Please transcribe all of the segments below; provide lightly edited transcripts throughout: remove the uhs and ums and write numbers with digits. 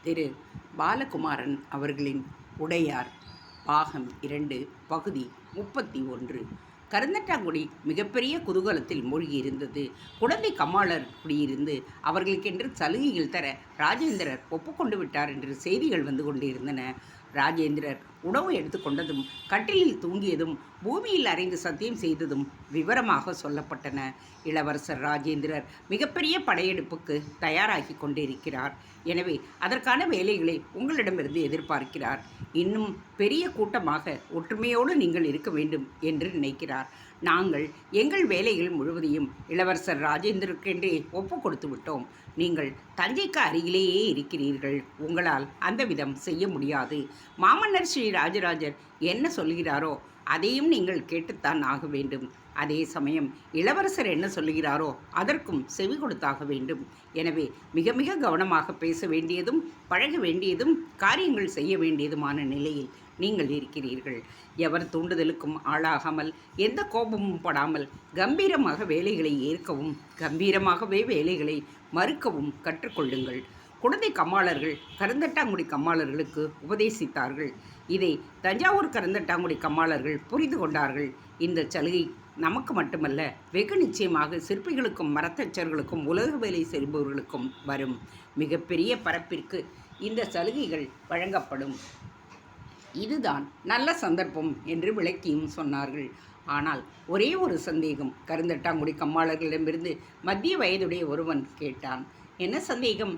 திரு பாலகுமாரன் அவர்களின் உடையார் பாகம் 2 பகுதி 31. கருந்தட்டாங்குடி மிகப்பெரிய குதூகலத்தில் மூழ்கியிருந்தது. குடந்தை கம்மாளர் குடியிருந்து அவர்களுக்கென்று சலுகைகள் தர ராஜேந்திரர் ஒப்புக்கொண்டு விட்டார் என்று செய்திகள் வந்து கொண்டிருந்தன. ராஜேந்திரர் உணவு எடுத்துக்கொண்டதும் கட்டிலில் தூங்கியதும் பூமியில் அறைந்து சத்தியம் செய்ததும் விவரமாக சொல்லப்பட்டன. இளவரசர் ராஜேந்திரர் மிகப்பெரிய படையெடுப்புக்கு தயாராகி கொண்டிருக்கிறார். எனவே அதற்கான வேலைகளை உங்களிடமிருந்து எதிர்பார்க்கிறார். இன்னும் பெரிய கூட்டமாக ஒற்றுமையோடு நீங்கள் இருக்க வேண்டும் என்று நினைக்கிறார். நாங்கள் எங்கள் வேலைகள் முழுவதையும் இளவரசர் ராஜேந்திரருக்கென்றே ஒப்பு கொடுத்து விட்டோம். நீங்கள் தஞ்சைக்கு அருகிலேயே இருக்கிறீர்கள். உங்களால் அந்த விதம் செய்ய முடியாது. மாமன்னர் ஸ்ரீ ராஜராஜர் என்ன சொல்கிறாரோ அதையும் நீங்கள் கேட்டுத்தான் ஆக வேண்டும். அதே சமயம் இளவரசர் என்ன சொல்லுகிறாரோ அதற்கும் செவி கொடுத்தாக வேண்டும். எனவே மிக மிக கவனமாக பேச வேண்டியதும் பழக வேண்டியதும் காரியங்கள் செய்ய வேண்டியதுமான நிலையில் நீங்கள் இருக்கிறீர்கள். எவர் தூண்டுதலுக்கும் ஆளாகாமல் எந்த கோபமும் படாமல் கம்பீரமாக வேலைகளை ஏற்கவும் கம்பீரமாகவே வேலைகளை மறுக்கவும் கற்றுக்கொள்ளுங்கள். குடந்தை கம்மாளர்கள் கருந்தட்டாங்குடி கம்மாளர்களுக்கு உபதேசித்தார்கள். இதை தஞ்சாவூர் கருந்தட்டாங்குடி கம்மாளர்கள் புரிந்து கொண்டார்கள். இந்த சலுகை நமக்கு மட்டுமல்ல, வெகு நிச்சயமாக சிற்பிகளுக்கும் மரத்தச்சர்களுக்கும் உலக வேலை செய்பவர்களுக்கும் வரும். மிகப்பெரிய பரப்பிற்கு இந்த சலுகைகள் வழங்கப்படும். இதுதான் நல்ல சந்தர்ப்பம் என்று விளக்கியும் சொன்னார்கள். ஆனால் ஒரே ஒரு சந்தேகம் கருந்தட்டாங்குடி கம்மாளர்களிடமிருந்து மத்திய வயதுடைய ஒருவன் கேட்டான். என்ன சந்தேகம்?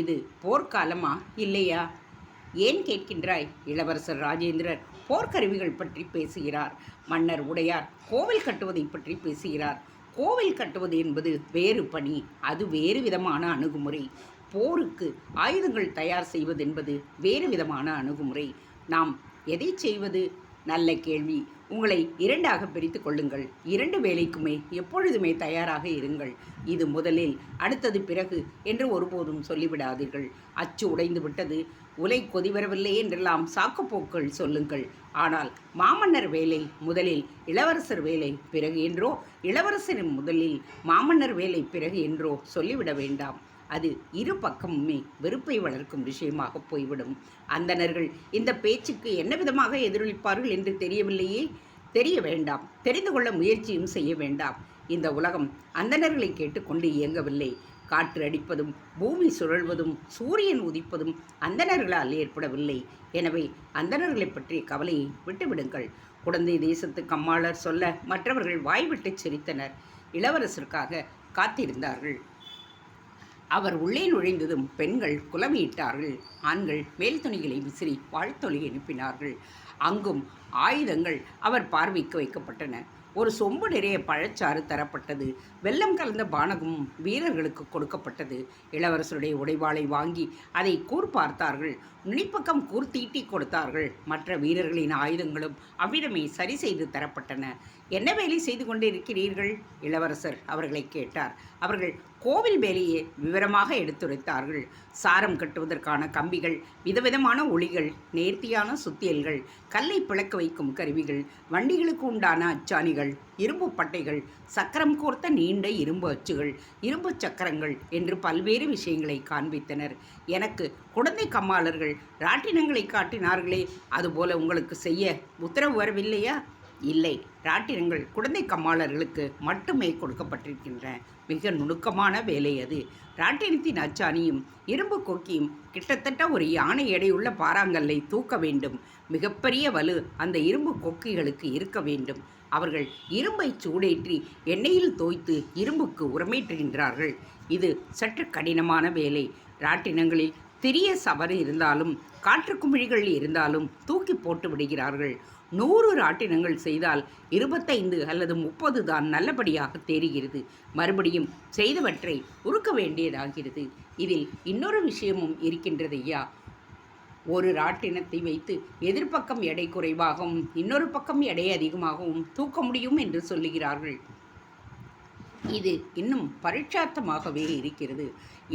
இது போர்க்காலமா இல்லையா? ஏன் கேட்கின்றாய்? இளவரசர் ராஜேந்திரர் போர்க்கருவிகள் பற்றி பேசுகிறார். மன்னர் உடையார் கோவில் கட்டுவதை பற்றி பேசுகிறார். கோவில் கட்டுவது என்பது வேறு பணி, அது வேறு விதமான அணுகுமுறை. போருக்கு ஆயுதங்கள் தயார் செய்வது என்பது வேறு விதமான அணுகுமுறை. நாம் எதை செய்வது? நல்ல கேள்வி. உங்களை இரண்டாக பிரித்து கொள்ளுங்கள். இரண்டு வேலைக்குமே எப்பொழுதுமே தயாராக இருங்கள். இது முதலில், அடுத்தது பிறகு என்று ஒருபோதும் சொல்லிவிடாதீர்கள். அச்சு உடைந்து விட்டது, உலை கொதிவரவில்லை என்றெல்லாம் சாக்குப்போக்கள் சொல்லுங்கள். ஆனால் மாமன்னர் வேலை முதலில், இளவரசர் வேலை பிறகு என்றோ, இளவரசரின் முதலில் மாமன்னர் வேலை பிறகு என்றோ சொல்லிவிட வேண்டாம். அது இரு பக்கமுமே வெறுப்பை வளர்க்கும் விஷயமாக போய்விடும். அந்தணர்கள் இந்த பேச்சுக்கு என்ன விதமாக எதிரொலிப்பார்கள் என்று தெரியவில்லையே. தெரிய வேண்டாம். தெரிந்து கொள்ள முயற்சியும் செய்ய வேண்டாம். இந்த உலகம் அந்தணர்களை கேட்டுக்கொண்டு இயங்கவில்லை. காற்று அடிப்பதும் பூமி சுழல்வதும் சூரியன் உதிப்பதும் அந்தணர்களால் ஏற்படவில்லை. எனவே அந்தணர்களை பற்றிய கவலையை விட்டுவிடுங்கள். குடந்தை தேசத்து கம்மாளர் சொல்ல மற்றவர்கள் வாய்விட்டு சிரித்தனர். இளவரசருக்காக காத்திருந்தார்கள். அவர் உள்ளே நுழைந்ததும் பெண்கள் குலமிட்டார்கள். ஆண்கள் மேல் துணிகளை விசிறி வாழ்த்தொலி எழுப்பினார்கள். அங்கும் ஆயுதங்கள் அவர் பார்வைக்கு வைக்கப்பட்டன. ஒரு சொம்பு நிறைய பழச்சாறு தரப்பட்டது. வெல்லம் கலந்த பானகமும் வீரர்களுக்கு கொடுக்கப்பட்டது. இளவரசருடைய உடைவாளை வாங்கி அதை கூர் பார்த்தார்கள். நுனிப்பக்கம் கூர் தீட்டி கொடுத்தார்கள். மற்ற வீரர்களின் ஆயுதங்களும் அவ்விடமே சரி செய்து தரப்பட்டன. என்ன வேலை செய்து கொண்டிருக்கிறீர்கள்? இளவரசர் அவர்களை கேட்டார். அவர்கள் கோவில் வேலையை விவரமாக எடுத்துரைத்தார்கள். சாரம் கட்டுவதற்கான கம்பிகள், விதவிதமான ஒளிகள், நேர்த்தியான சுத்தியல்கள், கல்லை பிளக்க வைக்கும் கருவிகள், வண்டிகளுக்கு உண்டான அச்சாணிகள், இரும்பு பட்டைகள், சக்கரம் கோர்த்த நீண்ட இரும்பு அச்சுகள், இரும்பு சக்கரங்கள் என்று பல்வேறு விஷயங்களை காண்பித்தனர். எனக்கு குடந்தை கம்மாளர்கள் ராட்டினங்களை காட்டினார்களே, அதுபோல உங்களுக்கு செய்ய உத்தரவு வரவில்லையா? இல்லை, ராட்டினங்கள் குடந்தை கம்மாளர்களுக்கு மட்டுமே கொடுக்கப்பட்டிருக்கின்றன. மிக நுணுக்கமான வேலை அது. ராட்டினத்தின் அச்சாணியும் இரும்பு கொக்கியும் கிட்டத்தட்ட ஒரு யானை எடையுள்ள பாறாங்கல்லை தூக்க வேண்டும். மிகப்பெரிய வலு அந்த இரும்பு கொக்கிகளுக்கு இருக்க வேண்டும். அவர்கள் இரும்பை சூடேற்றி எண்ணெயில் தோய்த்து இரும்புக்கு உரமேற்றுகின்றார்கள். இது சற்று கடினமான வேலை. ராட்டினங்களில் சிறிய சவறு இருந்தாலும் காற்று குமிழிகள் இருந்தாலும் தூக்கி போட்டு விடுகிறார்கள். 100 ராட்டினங்கள் செய்தால் 25 அல்லது 30 தான் நல்லபடியாக தெரிகிறது. மறுபடியும் செய்தவற்றை உருக்க வேண்டியதாகிறது. இதில் இன்னொரு விஷயமும் இருக்கின்றது ஐயா. ஒரு ராட்டினத்தை வைத்து எதிர்ப்பக்கம் எடை குறைவாகவும் இன்னொரு பக்கம் எடை அதிகமாகவும் தூக்க முடியும் என்று சொல்லுகிறார்கள். இது இன்னும் பரீட்சார்த்தமாகவே இருக்கிறது.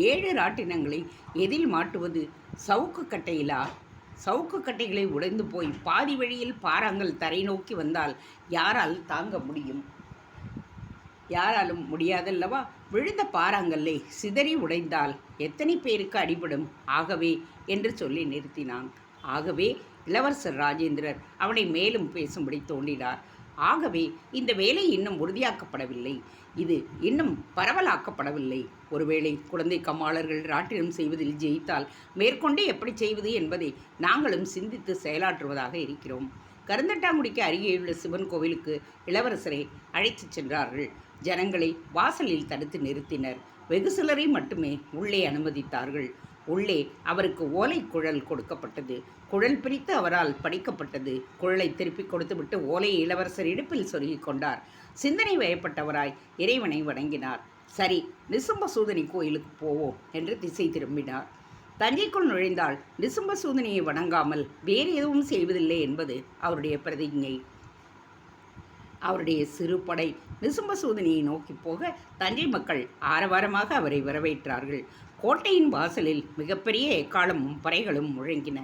7 ராட்டினங்களை எதில் மாட்டுவது? சவுக்கு கட்டையிலா? சவுக்கு கட்டைகளை உடைந்து போய் பாதி வழியில் பாறாங்கல் தரை நோக்கி வந்தால் யாரால் தாங்க முடியும்? யாராலும் முடியாதல்லவா? விழுந்த பாறாங்கல்லை சிதறி உடைந்தால் எத்தனை பேருக்கு அடிபடும்? ஆகவே என்று சொல்லி நிறுத்தினான். ஆகவே இளவரசர் ராஜேந்திரர் அவனை மேலும் பேசும்படி தோன்றினார். ஆகவே இந்த வேலை இன்னும் உறுதியாக்கப்படவில்லை, இது இன்னும் பரவலாக்கப்படவில்லை. ஒருவேளை குழந்தை கம்மாளர்கள் ராட்டினம் செய்வதில் ஜெயித்தால் மேற்கொண்டே எப்படி செய்வது என்பதை நாங்களும் சிந்தித்து செயலாற்றுவதாக இருக்கிறோம். கருந்தட்டாங்குடிக்கு அருகேயுள்ள சிவன் கோவிலுக்கு இளவரசரை அழைத்துச் சென்றார்கள். ஜனங்களை வாசலில் தடுத்து நிறுத்தினர். வெகு சிலரை மட்டுமே உள்ளே அனுமதித்தார்கள். உள்ளே அவருக்கு ஓலை குழல் கொடுக்கப்பட்டது. குழல் பிரித்து அவரால் படிக்கப்பட்டது. குழலை திருப்பி கொடுத்துவிட்டு ஓலையை இளவரசர் இடுப்பில் சொருகிக் கொண்டார். சிந்தனை வயப்பட்டவராய் இறைவனை வணங்கினார். சரி, நிசும்பசூதனி கோயிலுக்கு போவோம் என்று திசை திரும்பினார். தஞ்சைக்குள் நுழைந்தால் நிசும்பசூதனியை வணங்காமல் வேறு எதுவும் செய்வதில்லை என்பது அவருடைய பிரதிஜை. அவருடைய சிறு படை நிசும்பசூதனியை நோக்கி போக தஞ்சை மக்கள் ஆரவாரமாக அவரை வரவேற்றார்கள். கோட்டையின் வாசலில் மிகப்பெரிய எக்காலமும் பறைகளும் முழங்கின.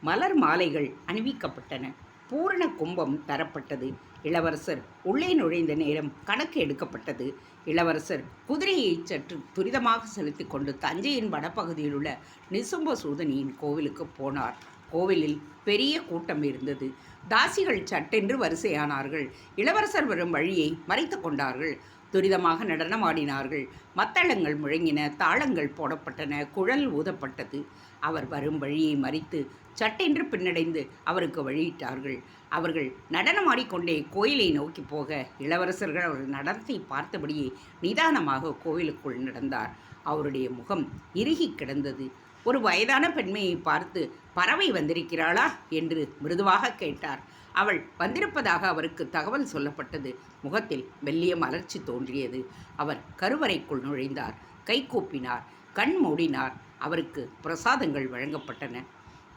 மலர் மாலைகள் அணிவிக்கப்பட்டன. பூரண கும்பம் தரப்பட்டது. இளவரசர் உள்ளே நுழைந்த நேரம் கணக்கு எடுக்கப்பட்டது. இளவரசர் குதிரையை சற்று துரிதமாக செலுத்தி கொண்டு தஞ்சையின் வடபகுதியில் உள்ள நிசும்பசூதனியின் கோவிலுக்கு போனார். கோவிலில் பெரிய கூட்டம் இருந்தது. தாசிகள் சட்டென்று வரிசையானார்கள். இளவரசர் வரும் வழியை மறைத்து கொண்டார்கள். துரிதமாக நடனமாடினார்கள். மத்தளங்கள் முழங்கின, தாளங்கள் போடப்பட்டன, குழல் ஊதப்பட்டது. அவர் வரும் வழியை மறித்து சட்டென்று பின்னடைந்து அவருக்கு வழியிட்டார்கள். அவர்கள் நடனமாடிக்கொண்டே கோயிலை நோக்கி போக இளவரசர்கள் அவர்கள் நடனத்தை பார்த்தபடியே நிதானமாக கோவிலுக்குள் நடந்தார். அவருடைய முகம் இறுகி கிடந்தது. ஒரு வயதான பெண்மையை பார்த்து, பறவை வந்திருக்கிறாளா என்று மிருதுவாக கேட்டார். அவள் வந்திருப்பதாக அவருக்கு தகவல் சொல்லப்பட்டது. முகத்தில் மெல்லிய மலர்ச்சி தோன்றியது. அவர் கருவறைக்குள் நுழைந்தார். கை கூப்பினார், கண் மூடினார். அவருக்கு பிரசாதங்கள் வழங்கப்பட்டன.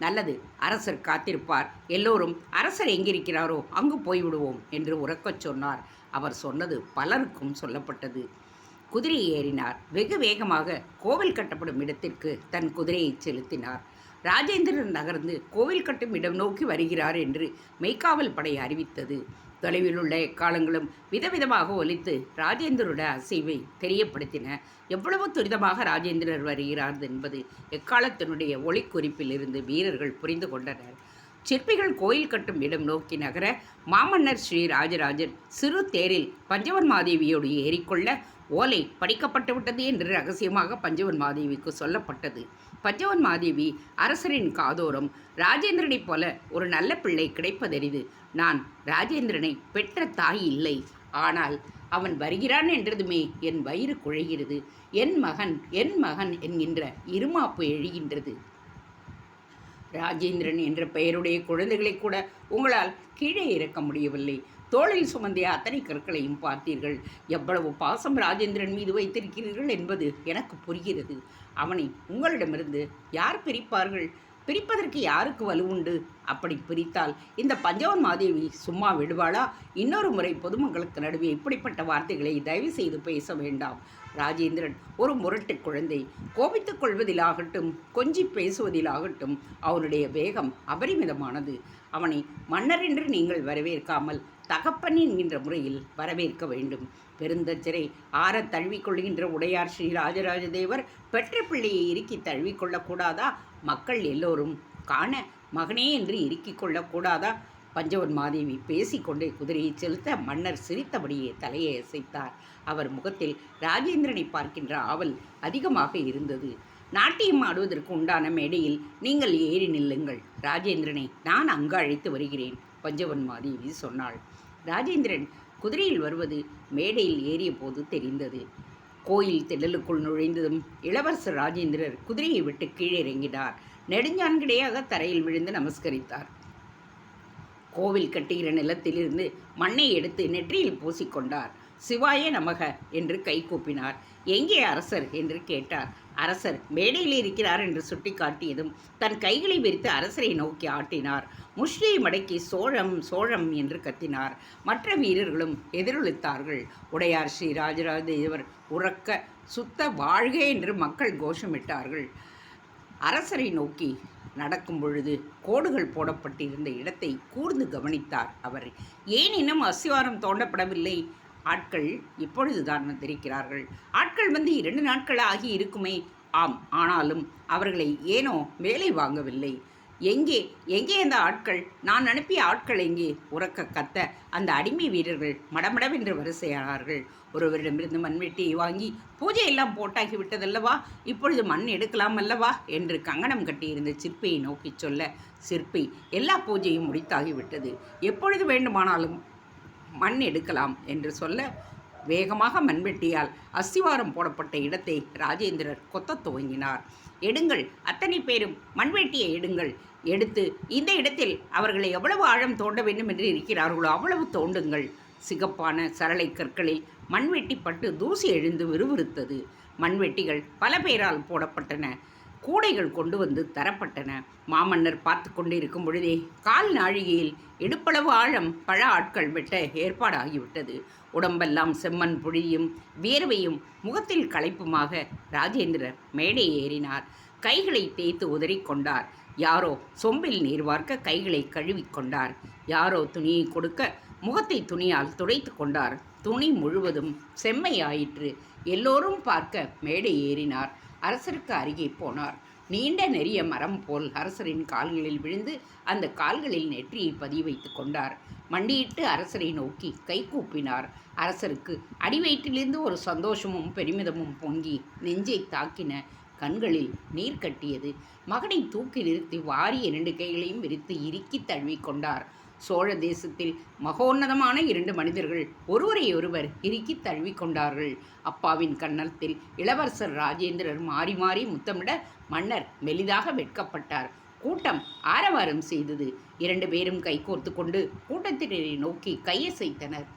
நல்லது, அரசர் காத்திருப்பார். எல்லோரும் அரசர் எங்கிருக்கிறாரோ அங்கு போய்விடுவோம் என்று உரக்கச் சொன்னார். அவர் சொன்னது பலருக்கும் சொல்லப்பட்டது. குதிரையை ஏறினார். வெகு வேகமாக கோவில் கட்டப்படும் இடத்திற்கு தன் குதிரையை செலுத்தினார். ராஜேந்திரன் நகர்ந்து கோவில் கட்டும் இடம் நோக்கி வருகிறார் என்று மெய்க்காவல் படை அறிவித்தது. தொலைவில் உள்ள எக்காலங்களும் விதவிதமாக ஒலித்து ராஜேந்திரருடைய அசைவை தெரியப்படுத்தின. எவ்வளவு துரிதமாக ராஜேந்திரர் வருகிறார் என்பது எக்காலத்தினுடைய ஒளிக்குறிப்பில் இருந்து வீரர்கள் புரிந்து கொண்டனர். சிற்பிகள் கோயில் கட்டும் இடம் நோக்கி நகர மாமன்னர் ஸ்ரீ ராஜராஜன் சிறு தேரில் பஞ்சவன் மாதேவியோடு ஏறிக்கொள்ள ஓலை படிக்கப்பட்டுவிட்டது என்று ரகசியமாக பஞ்சவன் மாதேவிக்கு சொல்லப்பட்டது. பஞ்சவன் மாதேவி அரசரின் காதோரம், ராஜேந்திரனைப் போல ஒரு நல்ல பிள்ளை கிடைப்பதெரிது. நான் ராஜேந்திரனை பெற்ற தாய் இல்லை. ஆனால் அவன் வருகிறான் என்றதுமே என் வயிறு குழைகிறது. என் மகன் என் மகன் என்கின்ற இருமாப்பு எழுகின்றது. ராஜேந்திரன் என்ற பெயருடைய குழந்தைகளை கூட உங்களால் கீழே இறக்க முடியவில்லை. தோளில் சுமந்திய அத்தனை கற்களையும் பார்த்தீர்கள். எவ்வளவு பாசம் ராஜேந்திரன் மீது வைத்திருக்கிறீர்கள் என்பது எனக்கு புரிகிறது. அவனை உங்களிடமிருந்து யார் பிரிப்பார்கள்? பிரிப்பதற்கு யாருக்கு வலுவுண்டு? அப்படி பிரித்தால் இந்த பஞ்சவன் மாதேவி சும்மா விடுவாளா? இன்னொரு முறை பொதுமக்களுக்கு நடுவே இப்படிப்பட்ட வார்த்தைகளை தயவு செய்து பேச வேண்டாம். ராஜேந்திரன் ஒரு முரட்டு குழந்தை. கோபித்துக் கொள்வதிலாகட்டும், கொஞ்சி பேசுவதிலாகட்டும் அவனுடைய வேகம் அபரிமிதமானது. அவனை மன்னர் என்று நீங்கள் வரவேற்காமல் தகப்பன் என்கின்ற முறையில் வரவேற்க வேண்டும். பெருந்தச்சரை ஆற தழுவிக்கொள்கின்ற உடையார் ஸ்ரீ ராஜராஜ தேவர் பெற்ற பிள்ளையை இறுக்கி தழுவிக்கொள்ளக்கூடாதா? மக்கள் எல்லோரும் காண மகனே என்று இறுக்கிக் கொள்ளக்கூடாதா? பஞ்சவன் மாதேவி பேசிக்கொண்டே குதிரையை செலுத்த மன்னர் சிரித்தபடியே தலையை அசைத்தார். அவர் முகத்தில் ராஜேந்திரனை பார்க்கின்ற ஆவல் அதிகமாக இருந்தது. நாட்டியம் ஆடுவதற்கு உண்டான மேடையில் நீங்கள் ஏறி நில்லுங்கள். ராஜேந்திரனை நான் அங்கு அழைத்து வருகிறேன், பஞ்சவன் மாதேவி சொன்னாள். ராஜேந்திரன் குதிரையில் வருவது மேடையில் ஏறிய போது தெரிந்தது. கோயில் திடலுக்குள் நுழைந்ததும் இளவரசர் ராஜேந்திரர் குதிரையை விட்டு கீழே இறங்கினார். நெடுஞ்சான்கிடையாக தரையில் விழுந்து நமஸ்கரித்தார். கோவில் கட்டுகிற நிலத்திலிருந்து மண்ணை எடுத்து நெற்றியில் பூசிக்கொண்டார். சிவாய நமக என்று கை கூப்பினார். எங்கே அரசர் என்று கேட்டார். அரசர் மேடையில் இருக்கிறார் என்று சுட்டி காட்டியதும் தன் கைகளை விரித்து அரசரை நோக்கி ஆட்டினார். முஷ்டியை மடக்கி சோழம் சோழம் என்று கத்தினார். மற்ற வீரர்களும் எதிரொலித்தார்கள். உடையார் ஸ்ரீ ராஜராஜ தேவர் உறக்க சுத்த வாழ்க என்று மக்கள் கோஷமிட்டார்கள். அரசரை நோக்கி நடக்கும் பொழுது கோடுகள் போடப்பட்டிருந்த இடத்தை கூர்ந்து கவனித்தார். அவர் ஏன் இன்னும் அஸ்திவாரம் தோண்டப்படவில்லை? ஆட்கள் இப்பொழுதுதான் வந்திருக்கிறார்கள். ஆட்கள் வந்து 2 நாட்கள் ஆகி இருக்குமே. ஆம், ஆனாலும் அவர்களை ஏனோ வேலை வாங்கவில்லை. எங்கே எங்கே அந்த ஆட்கள்? நான் அனுப்பிய ஆட்கள் எங்கே? உரக்க கத்த அந்த அடிமை வீரர்கள் மடமடவென்று வரிசையானார்கள். ஒருவரிடமிருந்து மண்வெட்டியை வாங்கி பூஜை எல்லாம் போட்டாகி விட்டதல்லவா, இப்பொழுது மண் எடுக்கலாம் அல்லவா என்று கங்கணம் கட்டியிருந்த சிற்பியை நோக்கி சொல்ல, சிற்பி எல்லா பூஜையும் முடித்தாகிவிட்டது, எப்பொழுது வேண்டுமானாலும் மண் எடுக்கலாம் என்று சொல்ல, வேகமாக மண்வெட்டியால் அஸ்திவாரம் போடப்பட்ட இடத்தை ராஜேந்திரர் கொத்தத் துவங்கினார். எடுங்கள், அத்தனை பேரும் மண்வெட்டியை எடுங்கள், எடுத்து இந்த இடத்தில் அவர்களை எவ்வளவு ஆழம் தோண்ட வேண்டும் என்று இருக்கிறார்களோ அவ்வளவு தோண்டுங்கள். சிகப்பான சரளை கற்களில் மண்வெட்டி பட்டு தூசி எழுந்து விறுவிறுத்தது. மண்வெட்டிகள் பல பேரால் போடப்பட்டன. கூடைகள் கொண்டு வந்து தரப்பட்டன. மாமன்னர் பார்த்து கொண்டிருக்கும் பொழுதே கால் நாழிகையில் இடுப்பளவு ஆழம் பல ஆட்கள் வெட்ட ஏற்பாடாகிவிட்டது. உடம்பெல்லாம் செம்மண் பொழியும் வியர்வையும் முகத்தில் களைப்புமாக ராஜேந்திரர் மேடை ஏறினார். கைகளை தேய்த்து உதறிக்கொண்டார். யாரோ சொம்பில் நீர் வார்க்க கைகளை கழுவிக்கொண்டார். யாரோ துணியை கொடுக்க முகத்தை துணியால் துடைத்து கொண்டார். துணி முழுவதும் செம்மையாயிற்று. எல்லோரும் பார்க்க மேடை ஏறினார். அரசருக்கு அருகே போனார். நீண்ட நெறிய மரம் போல் அரசரின் கால்களில் விழுந்து அந்த கால்களில் நெற்றியை பதிய வைத்து கொண்டார். மண்டியிட்டு அரசரை நோக்கி கை கூப்பினார். அரசருக்கு அடிவயிற்றிலிருந்து ஒரு சந்தோஷமும் பெருமிதமும் பொங்கி நெஞ்சை தாக்கின. கண்களில் நீர் கட்டியது. மகனை தூக்கி நிறுத்தி வாரிய 2 கைகளையும் விரித்து இறுக்கி தழுவி கொண்டார். சோழ தேசத்தில் மகோன்னதமான 2 மனிதர்கள் ஒருவரையொருவர் இறுக்கி தழுவி கொண்டார்கள். அப்பாவின் கன்னத்தில் இளவரசர் ராஜேந்திரர் மாறி மாறி முத்தமிட மன்னர் மெலிதாக வெட்கப்பட்டார். கூட்டம் ஆரவாரம் செய்தது. 2 பேரும் கைகோர்த்து கொண்டு கூட்டத்தினரை நோக்கி கையசைத்தனர்.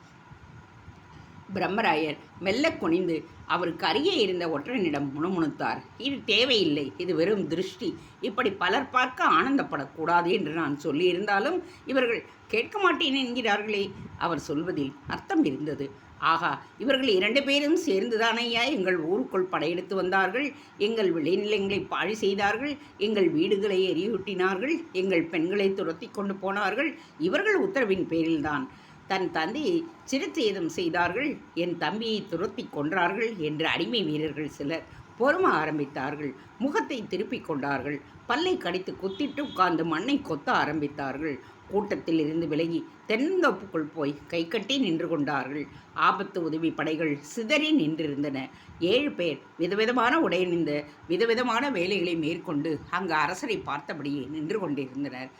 பிரம்மராயர் மெல்ல குனிந்து அவருக்கு அருகே இருந்த ஒற்றனிடம் முணுமுணுத்தார். இது தேவையில்லை, இது வெறும் திருஷ்டி. இப்படி பலர் பார்க்க ஆனந்தப்படக்கூடாது என்று நான் சொல்லியிருந்தாலும் இவர்கள் கேட்க மாட்டேன் என்கிறார்களே. அவர் சொல்வதில் அர்த்தம் இருந்தது. ஆகா, இவர்கள் 2 பேரும் சேர்ந்துதானையா எங்கள் ஊருக்குள் படையெடுத்து வந்தார்கள், எங்கள் விளைநிலங்களை பாழி செய்தார்கள், எங்கள் வீடுகளை எரியூட்டினார்கள், எங்கள் பெண்களை துரத்தி கொண்டு போனார்கள். இவர்கள் உத்தரவின் பேரில்தான் தன் தந்தையை சிரச்சேதம் செய்தார்கள், என் தம்பியை துரத்தி கொன்றார்கள் என்று அடிமை வீரர்கள் சிலர் பொறும ஆரம்பித்தார்கள். முகத்தை திருப்பிக் கொண்டார்கள். பல்லை கடித்து குத்திட்டு உட்கார்ந்து மண்ணை கொத்த ஆரம்பித்தார்கள். கூட்டத்தில் இருந்து விலகி தென்னந்தோப்புக்குள் போய் கை கட்டி நின்று கொண்டார்கள். ஆபத்து உதவி படைகள் சிதறி நின்றிருந்தன. 7 பேர் விதவிதமான உடையணிந்த விதவிதமான வேலைகளை மேற்கொண்டு அங்கு அரசரை பார்த்தபடியே நின்று கொண்டிருந்தனர்.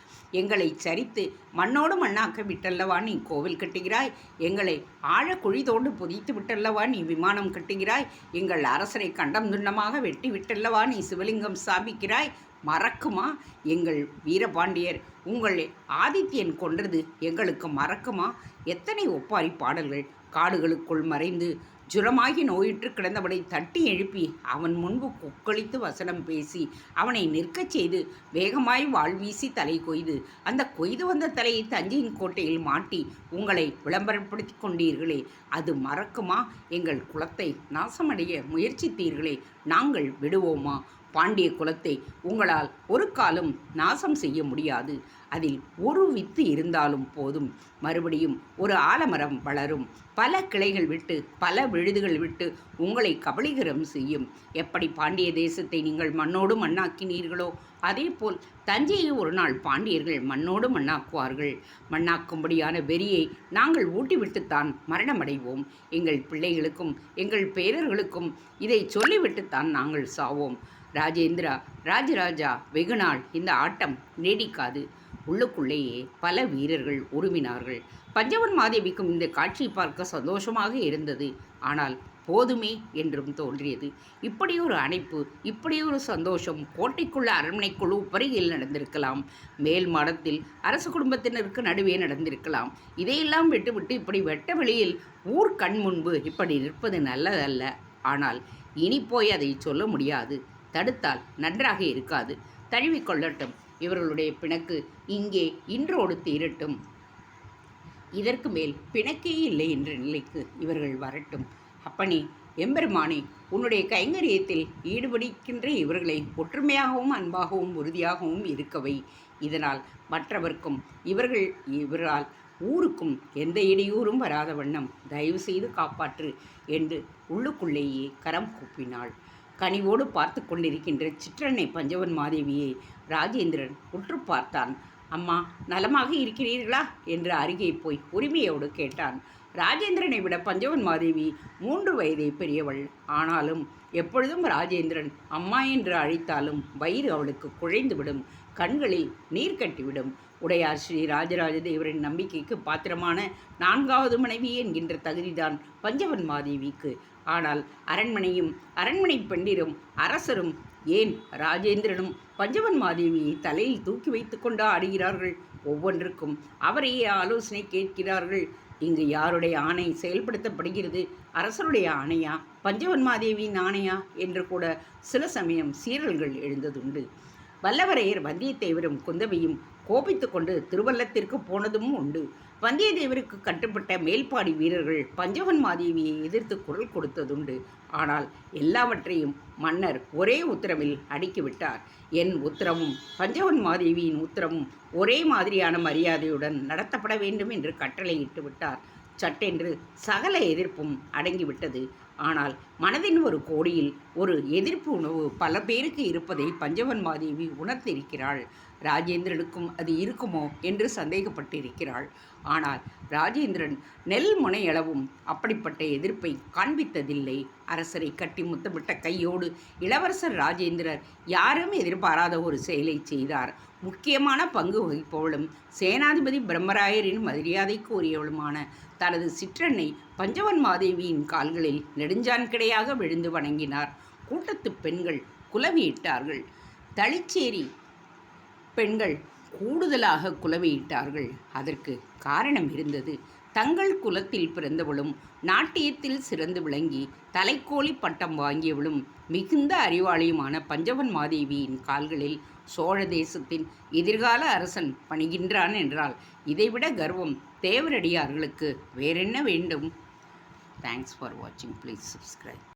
எங்களை சரித்து மண்ணோடு மண்ணாக்க விட்டல்லவா நீ கோவில் கட்டுகிறாய், எங்களை ஆழ குழி தோண்டு புதைத்து விட்டல்லவா நீ விமானம் கட்டுகிறாய், எங்கள் அரசரை கண்டம் துண்டமாக வெட்டி விட்டல்லவா நீ சிவலிங்கம் ஸ்தாபிக்கிறாய். மறக்குமா? எங்கள் வீரபாண்டியர் உங்கள் ஆதித்யன் கொன்றது எங்களுக்கு மறக்குமா? எத்தனை ஒப்பாரி பாடல்கள்! காடுகளுக்குள் மறைந்து ஜுரமாகி நோயுற்று கிடந்தவனை தட்டி எழுப்பி அவன் முன்பு கொக்களித்து வசனம் பேசி அவனை நிற்கச் செய்து வேகமாய் வாழ்வீசி தலை கொய்து அந்த கொய்து வந்த தலையை தஞ்சையின் கோட்டையில் மாட்டி உங்களை விளம்பரப்படுத்தி கொண்டீர்களே, அது மறக்குமா? எங்கள் குலத்தை நாசமடைய முயற்சித்தீர்களே, நாங்கள் விடுவோமா? பாண்டிய குலத்தை உங்களால் ஒரு காலம் நாசம் செய்ய முடியாது. அதில் ஒரு வித்து இருந்தாலும் போதும், மறுபடியும் ஒரு ஆலமரம் வளரும். பல கிளைகள் விட்டு பல விழுதுகள் விட்டு உங்களை கபளீகரம் செய்யும். எப்படி பாண்டிய தேசத்தை நீங்கள் மண்ணோடு மண்ணாக்கினீர்களோ அதேபோல் தஞ்சையை ஒரு நாள் பாண்டியர்கள் மண்ணோடு மண்ணாக்குவார்கள். மண்ணாக்கும்படியான வெறியை நாங்கள் ஊட்டிவிட்டுத்தான் மரணமடைவோம். எங்கள் பிள்ளைகளுக்கும் எங்கள் பேரர்களுக்கும் இதை சொல்லிவிட்டுத்தான் நாங்கள் சாவோம். ராஜேந்திரா, ராஜராஜா, வெகுநாள் இந்த ஆட்டம் நீடிக்காது. உள்ளுக்குள்ளேயே பல வீரர்கள் உருவினார்கள். பஞ்சவன் மாதேவிக்கும் இந்த காட்சியை பார்க்க சந்தோஷமாக இருந்தது. ஆனால் போதுமே என்றும் தோன்றியது. இப்படியொரு அணைப்பு, இப்படியொரு சந்தோஷம் கோட்டைக்குள்ள அரண்மனைக்குழு உப்பரிகையில் நடந்திருக்கலாம், மேல் மாடத்தில் அரசு குடும்பத்தினருக்கு நடுவே நடந்திருக்கலாம். இதையெல்லாம் விட்டுவிட்டு இப்படி வெட்ட வெளியில் ஊர் கண் முன்பு இப்படி நிற்பது நல்லதல்ல. ஆனால் இனி போய் அதை சொல்ல முடியாது. தடுத்தால் நன்றாக இருக்காது. தழுவிக்கொள்ளட்டும். இவர்களுடைய பிணக்கு இங்கே இன்றோடு தீரட்டும். இதற்கு மேல் பிணக்கே இல்லை என்ற நிலைக்கு இவர்கள் வரட்டும். அப்பனே, எம்பெருமானே, உன்னுடைய கைங்கரியத்தில் ஈடுபடுகின்ற இவர்களை ஒற்றுமையாகவும் அன்பாகவும் உறுதியாகவும் இருக்கவை. இதனால் மற்றவர்க்கும் இவரால் ஊருக்கும் எந்த இடையூறும் வராத வண்ணம் தயவு செய்து காப்பாற்று என்று உள்ளுக்குள்ளேயே கரம் கூப்பினாள். கனிவோடு பார்த்து கொண்டிருக்கின்ற சிற்றன்னை பஞ்சவன் மாதேவியை ராஜேந்திரன் உற்று பார்த்தான். அம்மா, நலமாக இருக்கிறீர்களா என்று அருகே போய் உரிமையோடு கேட்டான். ராஜேந்திரனை விட பஞ்சவன் மாதேவி 3 வயதே பெரியவள். ஆனாலும் எப்பொழுதும் ராஜேந்திரன் அம்மா என்று அழைத்தாலும் வயிறு அவளுக்கு குழைந்துவிடும், கண்களில் நீர் கட்டிவிடும். உடையார் ஸ்ரீ ராஜராஜ தேவரின் நம்பிக்கைக்கு பாத்திரமான 4வது மனைவி என்கின்ற தகுதிதான் பஞ்சவன் மாதேவிக்கு. ஆனால் அரண்மனையும் அரண்மனை பெண்டிரும் அரசரும் ஏன் ராஜேந்திரனும் பஞ்சவன் மாதேவியை தலையில் தூக்கி வைத்து கொண்டு ஆடுகிறார்கள். ஒவ்வொன்றுக்கும் அவரையே ஆலோசனை கேட்கிறார்கள். இங்கு யாருடைய ஆணை செயல்படுத்தப்படுகிறது? அரசருடைய ஆணையா, பஞ்சவன் மாதேவியின் ஆணையா என்று கூட சில சமயம் சீரல்கள் எழுந்ததுண்டு. வல்லவரையர் வந்தியத்தேவரும் குந்தவையும் கோபித்து கொண்டு திருவள்ளத்திற்கு போனதும் உண்டு. வந்தியத்தேவருக்கு கட்டுப்பட்ட மேல்பாடி வீரர்கள் பஞ்சவன் மாதேவியை எதிர்த்து குரல் கொடுத்ததுண்டு. ஆனால் எல்லாவற்றையும் மன்னர் ஒரே உத்தரவில் அடுக்கிவிட்டார். என் உத்தரவும் பஞ்சவன் மாதேவியின் உத்தரவும் ஒரே மாதிரியான மரியாதையுடன் நடத்தப்பட வேண்டும் என்று கட்டளையிட்டு விட்டார். சட்டென்று சகல எதிர்ப்பும் அடங்கிவிட்டது. ஆனால் மனதின் ஒரு கோடியில் ஒரு எதிர்ப்பு உணவு பல பேருக்கு இருப்பதை பஞ்சவன் மாதேவி உணர்ந்திருக்கிறாள். ராஜேந்திரனுக்கும் அது இருக்குமோ என்று சந்தேகப்பட்டிருக்கிறாள். ஆனால் ராஜேந்திரன் நெல் முனையளவும் அப்படிப்பட்ட எதிர்ப்பை காண்பித்ததில்லை. அரசரை கட்டி முத்தமிட்ட கையோடு இளவரசர் ராஜேந்திரர் யாரும் எதிர்பாராத ஒரு செயலை செய்தார். முக்கியமான பங்கு வகிப்பவளும் சேனாதிபதி பிரம்மராயரின் மரியாதைக்கு உரியவளுமான தனது சிற்றன்னை பஞ்சவன் மாதேவியின் கால்களில் நெடுஞ்சான் கிடையாக விழுந்து வணங்கினார். கூட்டத்து பெண்கள் குலவியிட்டார்கள். தளிச்சேரி பெண்கள் கூடுதலாக குலவியிட்டார்கள். அதற்கு காரணம் இருந்தது. தங்கள் குலத்தில் பிறந்தவளும் நாட்டியத்தில் சிறந்து விளங்கி தலைக்கோழி பட்டம் வாங்கியவளும் மிகுந்த அறிவாளியுமான பஞ்சவன் மாதேவியின் கால்களில் சோழ தேசத்தின் எதிர்கால அரசன் பணிகின்றான் என்றால் இதைவிட கர்வம் தேவரடியார்களுக்கு வேறென்ன வேண்டும்? தேங்க்ஸ் ஃபார் வாட்சிங். Please subscribe.